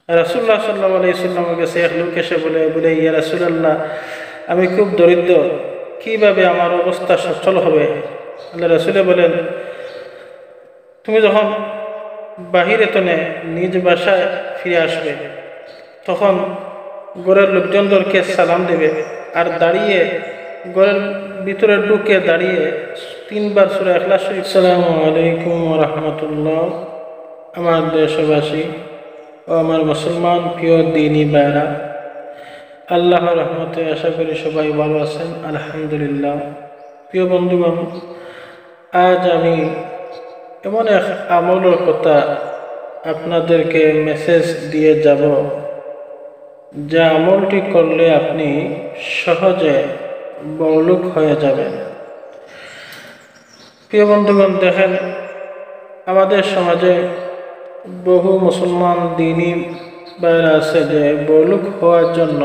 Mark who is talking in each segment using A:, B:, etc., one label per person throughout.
A: রাসূলুল্লাহ সাল্লাল্লাহু আলাইহি সাল্লামের কাছে এক লোক এসে বলে বলে ইয়া রাসূলুল্লাহ, আমি খুব দরিদ্র, কিভাবে আমার অবস্থা সচ্ছল হবে? আল্লাহ রাসূল বলেন, তুমি যখন বাহিরে তনে নিজ বাসায় ফিরে আসবে, তখন ঘরের লোকজনদেরকে সালাম দেবে, আর দাঁড়িয়ে ঘরের ভিতরে ঢুকে দাঁড়িয়ে 3 বার সূরা ইখলাস শরীফ, আসসালামু আলাইকুম ওয়া রাহমাতুল্লাহ। আমার দেশবাসী ও আমার মুসলমান প্রিয় দিনী ভাইরা, আল্লাহর রহমতে আশা করি সবাই ভালো আছেন, আলহামদুলিল্লাহ। প্রিয় বন্ধুগণ, আজ আমি এমন এক আমলের কথা আপনাদেরকে মেসেজ দিয়ে যাব, যে আমলটি করলে আপনি সহজে বড়লোক হয়ে যাবেন। প্রিয় বন্ধুগণ, দেখেন, আমাদের সমাজে বহু মুসলমান দিনী ভাইরা আছে যে বড়লোক হওয়ার জন্য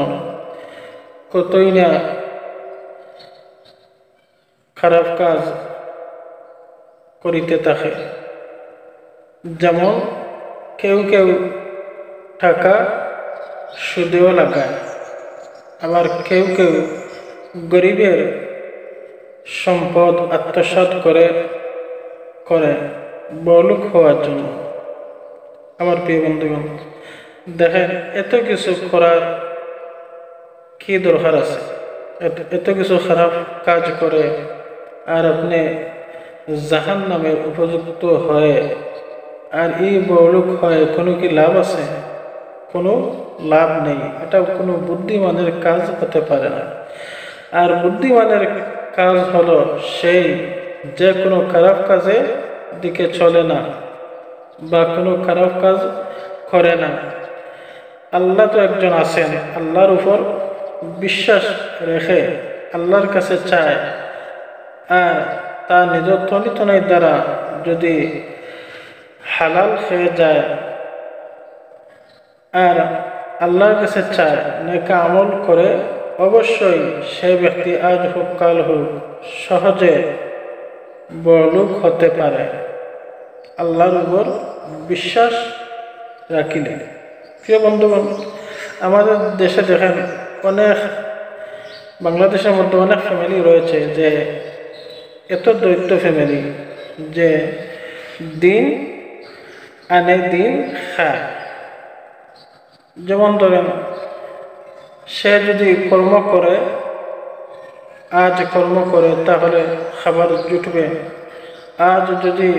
A: কতই না খারাপ কাজ করিতে থাকে। যেমন কেউ কেউ টাকা সুদেও লাগায়, আবার কেউ কেউ গরিবের সম্পদ আত্মসাৎ করে বড়লোক হওয়ার জন্য। আমার প্রিয় বন্ধুগণ, দেখেন, এত কিছু করার কি দরকার আছে? এত কিছু খারাপ কাজ করে আর আপনি জাহান্নামের উপযুক্ত হয়ে আর এই বড়লোক হয়ে কোনো কি লাভ আছে? কোনো লাভ নেই। এটা কোনো বুদ্ধিমানের কাজ হতে পারে না। আর বুদ্ধিমানের কাজ হলো সেই যে কোনো খারাপ কাজে দিকে চলে না বা কোনো খারাপ কাজ করে না। আল্লাহ তো একজন আছেন, আল্লাহর উপর বিশ্বাস রেখে আল্লাহর কাছে চায়, আর তার নিজের তনিতনের দ্বারা যদি হালাল খেয়ে যায় আর আল্লাহর কাছে চায়, নেক আমল করে, অবশ্যই সে ব্যক্তি আজ হোক কাল হোক সহজে বড়লোক হতে পারে, আল্লাহর উপর বিশ্বাস রাখিলে। প্রিয় বন্ধুগণ, আমাদের দেশে দেখেন, অনেক বাংলাদেশের মধ্যে অনেক ফ্যামিলি রয়েছে যে এত দরিদ্র ফ্যামিলি যে দিন আনে দিন খায়। যেমন ধরেন, সে যদি কর্ম করে, আজ কর্ম করে তাহলে খাবার জুটবে, আজ যদি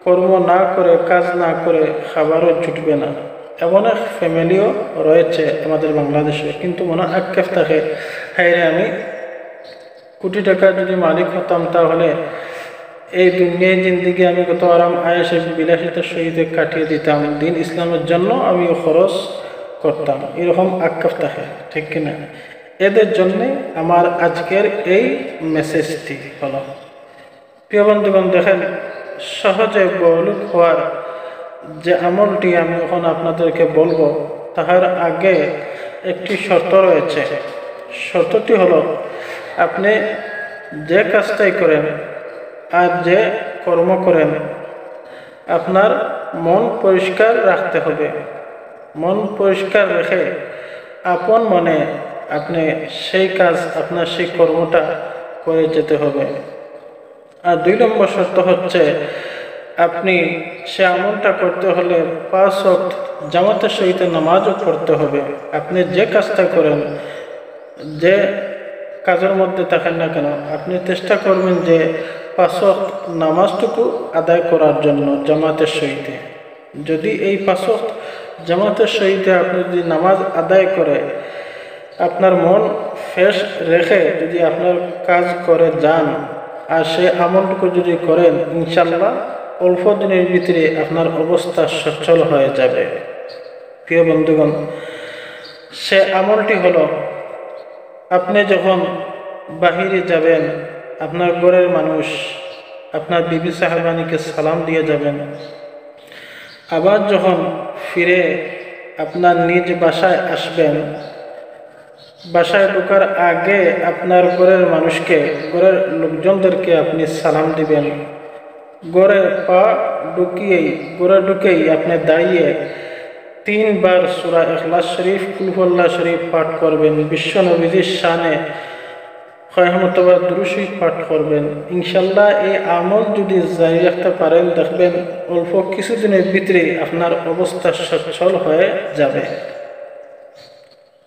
A: কর্ম না করে, কাজ না করে, খাবারও জুটবে না। এমন এক ফ্যামিলিও রয়েছে আমাদের বাংলাদেশে। কিন্তু মনে আক্ষেপ থাকে, হ্যাঁ রে, আমি কোটি টাকা যদি মালিক হতাম তাহলে এই দুনিয়ায় জিন্দিগি আমি কত আরাম আয়েসে বিলাসিতার সহিত কাটিয়ে দিতাম, দিন ইসলামের জন্য আমি খরচ করতাম। এরকম আক্ষেপ থাকে, ঠিক কিনা? এদের জন্যে আমার আজকের এই মেসেজটি হলো। প্রিয় বন্ধুগণ, দেখেন, সহজে বড়লোক হওয়ার যে আমলটি আমি এখন আপনাদেরকে বলবো, তাহার আগে একটি শর্ত রয়েছে। শর্তটি হলো, আপনি যে কাজটাই করেন আর যে কর্ম করেন, আপনার মন পরিষ্কার রাখতে হবে। মন পরিষ্কার রেখে আপন মনে আপনি সেই কাজ, আপনার সেই কর্মটা করে যেতে হবে। আর 2 নম্বর শর্ত হচ্ছে, আপনি সে আমলটা করতে হলে 5 ওয়াক্ত জামাতের সহিত নামাজও পড়তে হবে। আপনি যে কাজটা করেন, যে কাজের মধ্যে থাকেন না কেন, আপনি চেষ্টা করবেন যে 5 ওয়াক্ত নামাজটুকু আদায় করার জন্য জামাতের সহিত। যদি এই 5 ওয়াক্ত জামাতের সহিত আপনি যদি নামাজ আদায় করে আপনার মন ফ্রেশ রেখে যদি আপনার কাজ করে যান আর সে আমলটুকু যদি করেন, ইনশাল্লাহ অল্প দিনের ভিতরে আপনার অবস্থা সচ্ছল হয়ে যাবে। প্রিয় বন্ধুগণ, সে আমলটি হলো, আপনি যখন বাহিরে যাবেন, আপনার ঘরের মানুষ, আপনার বিবি সাহেবানিকে সালাম দিয়ে যাবেন। আবার যখন ফিরে আপনার নিজ বাসায় আসবেন, বাসায় ঢোকার আগে আপনার ঘরের মানুষকে, ঘরের লোকজনদেরকে আপনি সালাম দিবেন। ঘরে পা ঢুকেই আপনি দাঁড়িয়ে 3 বার সূরা ইখলাস শরীফ, কুল হুয়াল্লাহ শরীফ পাঠ করবেন, বিশ্ব নবীজির শানে কয়েকবার দুরূদ শরীফ পাঠ করবেন। ইনশাআল্লাহ এই আমল যদি জারি রাখতে পারেন, দেখবেন অল্প কিছুদিনের ভিতরে আপনার অবস্থা সচ্ছল হয়ে যাবে।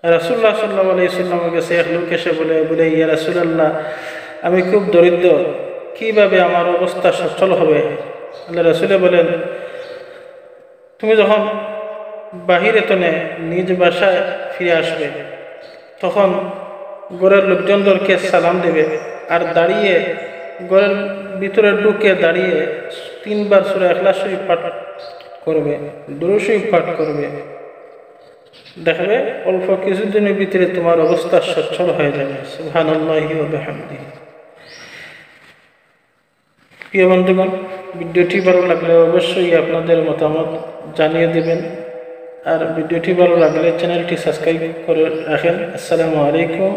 A: রাসূলুল্লাহ সাল্লাল্লাহু আলাইহি ওয়াসাল্লামের কাছে এক লোক এসে বলে, ইয়া রাসূলুল্লাহ, আমি খুব দরিদ্র, কিভাবে আমার অবস্থা সচ্ছল হবে? আল্লাহ রাসূল বলেন, তুমি যখন বাহিরে তনে নিজ বাসায় ফিরে আসবে, তখন ঘরের লোকজনদেরকে সালাম দেবে, আর দাঁড়িয়ে ঘরের ভিতরে ঢুকে দাঁড়িয়ে 3 বার সূরা ইখলাস শরীফ পাঠ করবে, দুরূদ শরীফ পাঠ করবে। দেখবে অল্প কিছুদিনের ভিতরে তোমার অবস্থা সচ্ছল হয়ে যাবে। সুবহানাল্লাহি ওয়া বিহামদিহি। প্রিয় বন্ধুগণ, ভিডিওটি ভালো লাগলে অবশ্যই আপনাদের মতামত জানিয়ে দেবেন, আর ভিডিওটি ভালো লাগলে চ্যানেলটি সাবস্ক্রাইব করে রাখেন। আসসালামু আলাইকুম।